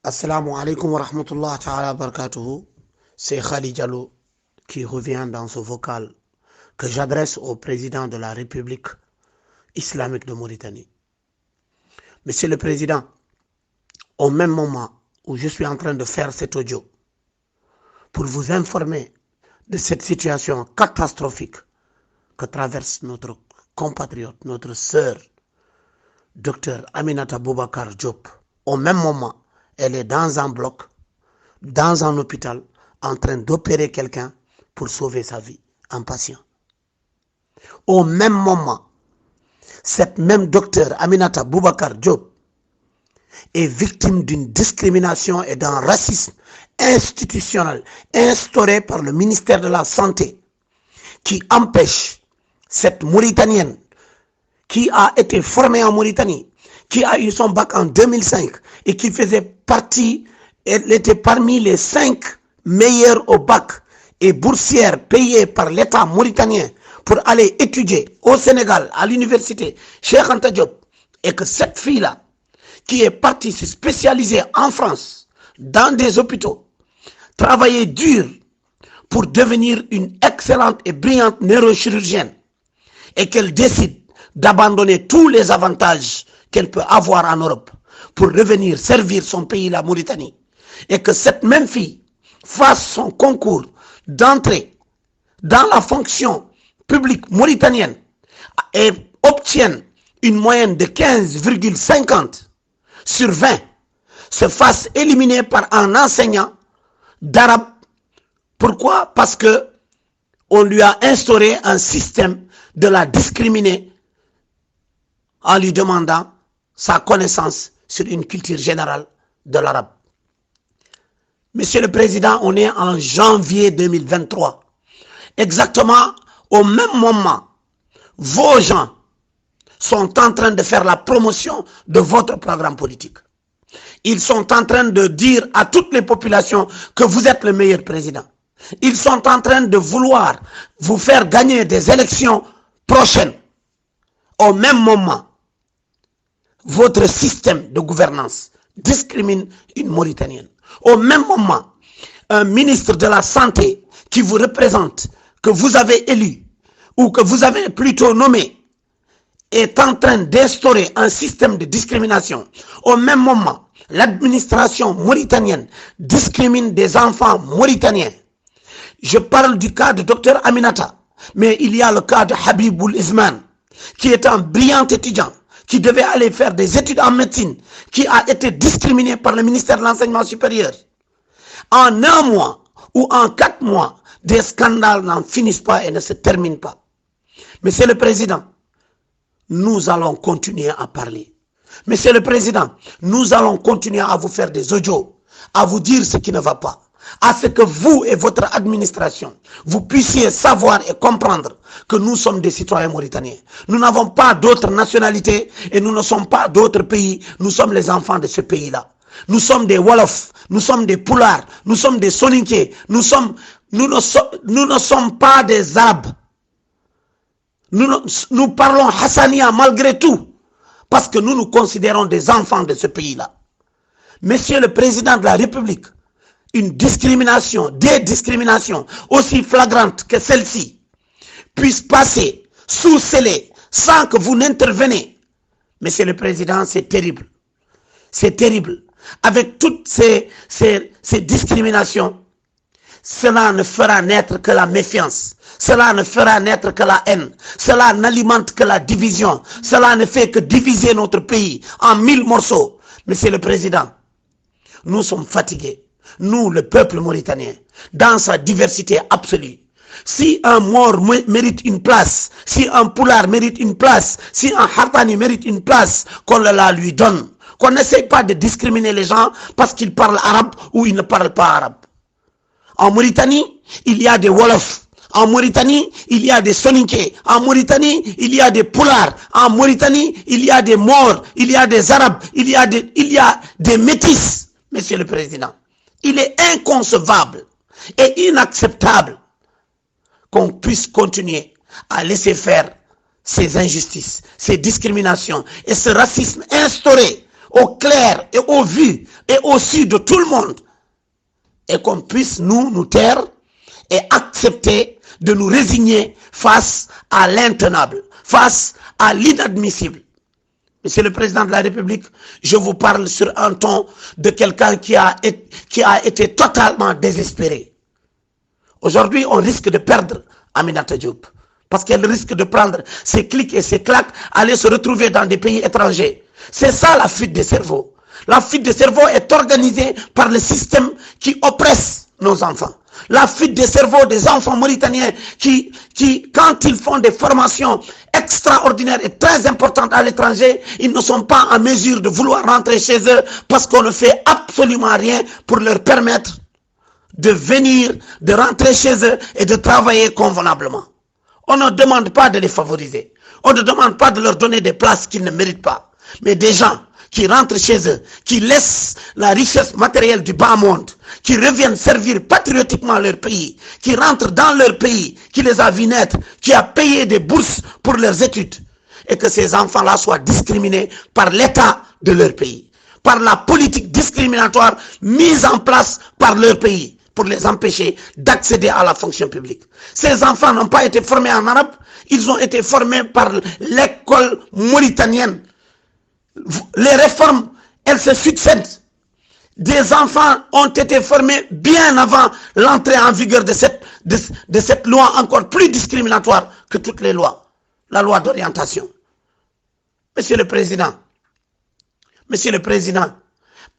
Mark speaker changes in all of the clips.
Speaker 1: Assalamu alaikum wa rahmatullah ta'ala barakatuhu. C'est Khali Diallo qui revient dans ce vocal que j'adresse au président de la République islamique de Mauritanie. Monsieur le Président, au même moment où je suis en train de faire cet audio pour vous informer de cette situation catastrophique que traverse notre compatriote, notre sœur, Dr Aminata Boubacar Diop, au même moment, elle est dans un bloc, dans un hôpital, en train d'opérer quelqu'un pour sauver sa vie, un patient. Au même moment, cette même docteur Aminata Boubacar Diop est victime d'une discrimination et d'un racisme institutionnel instauré par le ministère de la Santé qui empêche cette Mauritanienne qui a été formée en Mauritanie, qui a eu son bac en 2005 et qui faisait partie, elle était parmi les 5 meilleurs au bac et boursières payées par l'État mauritanien pour aller étudier au Sénégal, à l'université Cheikh Anta Diop, et que cette fille-là, qui est partie se spécialiser en France, dans des hôpitaux, travailler dur pour devenir une excellente et brillante neurochirurgienne, et qu'elle décide d'abandonner tous les avantages qu'elle peut avoir en Europe pour revenir servir son pays, la Mauritanie, et que cette même fille fasse son concours d'entrée dans la fonction publique mauritanienne et obtienne une moyenne de 15,50 sur 20, se fasse éliminer par un enseignant d'arabe. Pourquoi? Parce que on lui a instauré un système de la discriminer en lui demandant sa connaissance sur une culture générale de l'arabe. Monsieur le Président, on est en janvier 2023. Exactement au même moment, vos gens sont en train de faire la promotion de votre programme politique. Ils sont en train de dire à toutes les populations que vous êtes le meilleur président. Ils sont en train de vouloir vous faire gagner des élections prochaines. Au même moment, votre système de gouvernance discrimine une Mauritanienne. Au même moment, un ministre de la Santé qui vous représente, que vous avez élu, ou que vous avez plutôt nommé, est en train d'instaurer un système de discrimination. Au même moment, l'administration mauritanienne discrimine des enfants mauritaniens. Je parle du cas de Dr Aminata, mais il y a le cas de Habiboul Isman, qui est un brillant étudiant, qui devait aller faire des études en médecine, qui a été discriminé par le ministère de l'Enseignement supérieur. En 1 mois ou en 4 mois, des scandales n'en finissent pas et ne se terminent pas. Monsieur le Président, nous allons continuer à parler. Monsieur le Président, nous allons continuer à vous faire des audios, à vous dire ce qui ne va pas, à ce que vous et votre administration, vous puissiez savoir et comprendre que nous sommes des citoyens mauritaniens. Nous n'avons pas d'autres nationalités et nous ne sommes pas d'autres pays. Nous sommes les enfants de ce pays-là. Nous sommes des Wolofs, nous sommes des Poulards, nous sommes des Soninké, nous ne sommes pas des Arabes. Nous parlons Hassania malgré tout, parce que nous nous considérons des enfants de ce pays-là. Monsieur le Président de la République, une discrimination, des discriminations aussi flagrantes que celle-ci puissent passer sous scellé sans que vous n'intervenez. Monsieur le Président, c'est terrible. C'est terrible. Avec toutes ces discriminations, cela ne fera naître que la méfiance. Cela ne fera naître que la haine. Cela n'alimente que la division. Cela ne fait que diviser notre pays en 1000 morceaux. Monsieur le Président, nous sommes fatigués. Nous, le peuple mauritanien, dans sa diversité absolue. Si un Maure mérite une place, si un Poulard mérite une place, si un Hartani mérite une place, qu'on la lui donne. Qu'on n'essaye pas de discriminer les gens parce qu'ils parlent arabe ou ils ne parlent pas arabe. En Mauritanie, il y a des Wolofs. En Mauritanie, il y a des Soninké. En Mauritanie, il y a des Poulards. En Mauritanie, il y a des Maures. Il y a des Arabes. Il y a des Métis, Monsieur le Président. Il est inconcevable et inacceptable qu'on puisse continuer à laisser faire ces injustices, ces discriminations et ce racisme instauré au clair et au vu et au su de tout le monde, et qu'on puisse nous taire et accepter de nous résigner face à l'intenable, face à l'inadmissible. Monsieur le Président de la République, je vous parle sur un ton de quelqu'un qui a été totalement désespéré. Aujourd'hui, on risque de perdre Aminata Diop, parce qu'elle risque de prendre ses clics et ses claques, aller se retrouver dans des pays étrangers. C'est ça la fuite des cerveaux. La fuite des cerveaux est organisée par le système qui oppresse nos enfants. La fuite des cerveaux des enfants mauritaniens qui, quand ils font des formations extraordinaires et très importantes à l'étranger, ils ne sont pas en mesure de vouloir rentrer chez eux parce qu'on ne fait absolument rien pour leur permettre de venir, de rentrer chez eux et de travailler convenablement. On ne demande pas de les favoriser. On ne demande pas de leur donner des places qu'ils ne méritent pas. Mais des gens qui rentrent chez eux, qui laissent la richesse matérielle du bas monde, qui reviennent servir patriotiquement leur pays, qui rentrent dans leur pays, qui les a vus naître, qui a payé des bourses pour leurs études, et que ces enfants-là soient discriminés par l'État de leur pays, par la politique discriminatoire mise en place par leur pays, pour les empêcher d'accéder à la fonction publique. Ces enfants n'ont pas été formés en arabe, ils ont été formés par l'école mauritanienne. Les réformes, elles se succèdent. Des enfants ont été formés bien avant l'entrée en vigueur de cette loi encore plus discriminatoire que toutes les lois, la loi d'orientation. Monsieur le Président,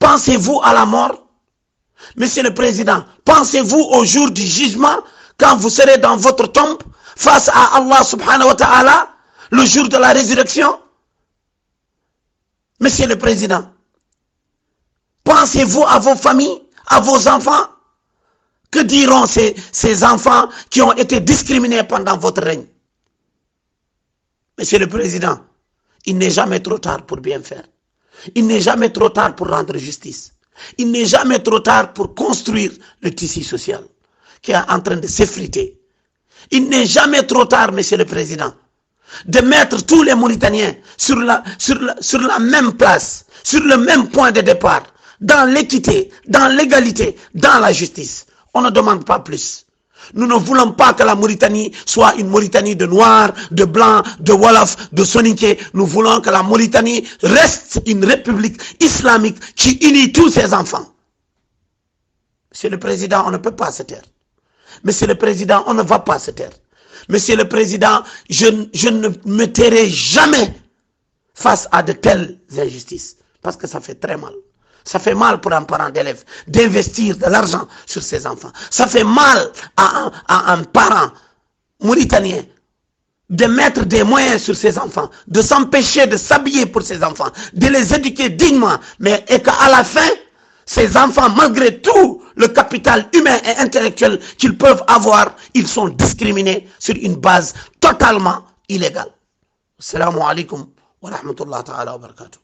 Speaker 1: pensez-vous à la mort? Monsieur le Président, pensez-vous au jour du jugement, quand vous serez dans votre tombe, face à Allah subhanahu wa ta'ala, le jour de la résurrection? Monsieur le Président, pensez-vous à vos familles, à vos enfants? Que diront ces enfants qui ont été discriminés pendant votre règne? Monsieur le Président, il n'est jamais trop tard pour bien faire. Il n'est jamais trop tard pour rendre justice. Il n'est jamais trop tard pour construire le tissu social qui est en train de s'effriter. Il n'est jamais trop tard, Monsieur le Président, de mettre tous les Mauritaniens sur la même place, sur le même point de départ, dans l'équité, dans l'égalité, dans la justice. On ne demande pas plus. Nous ne voulons pas que la Mauritanie soit une Mauritanie de Noirs, de Blancs, de Wolof, de Soninké. Nous voulons que la Mauritanie reste une république islamique qui unit tous ses enfants. Monsieur le Président, on ne peut pas se taire. Monsieur le Président, on ne va pas se taire. Monsieur le Président, je ne me tairai jamais face à de telles injustices. Parce que ça fait très mal. Ça fait mal pour un parent d'élève d'investir de l'argent sur ses enfants. Ça fait mal à un parent mauritanien de mettre des moyens sur ses enfants, de s'empêcher de s'habiller pour ses enfants, de les éduquer dignement, et qu'à la fin, ces enfants, malgré tout le capital humain et intellectuel qu'ils peuvent avoir, ils sont discriminés sur une base totalement illégale. Assalamu alaikum wa rahmatullahi ta'ala wa barakatuh.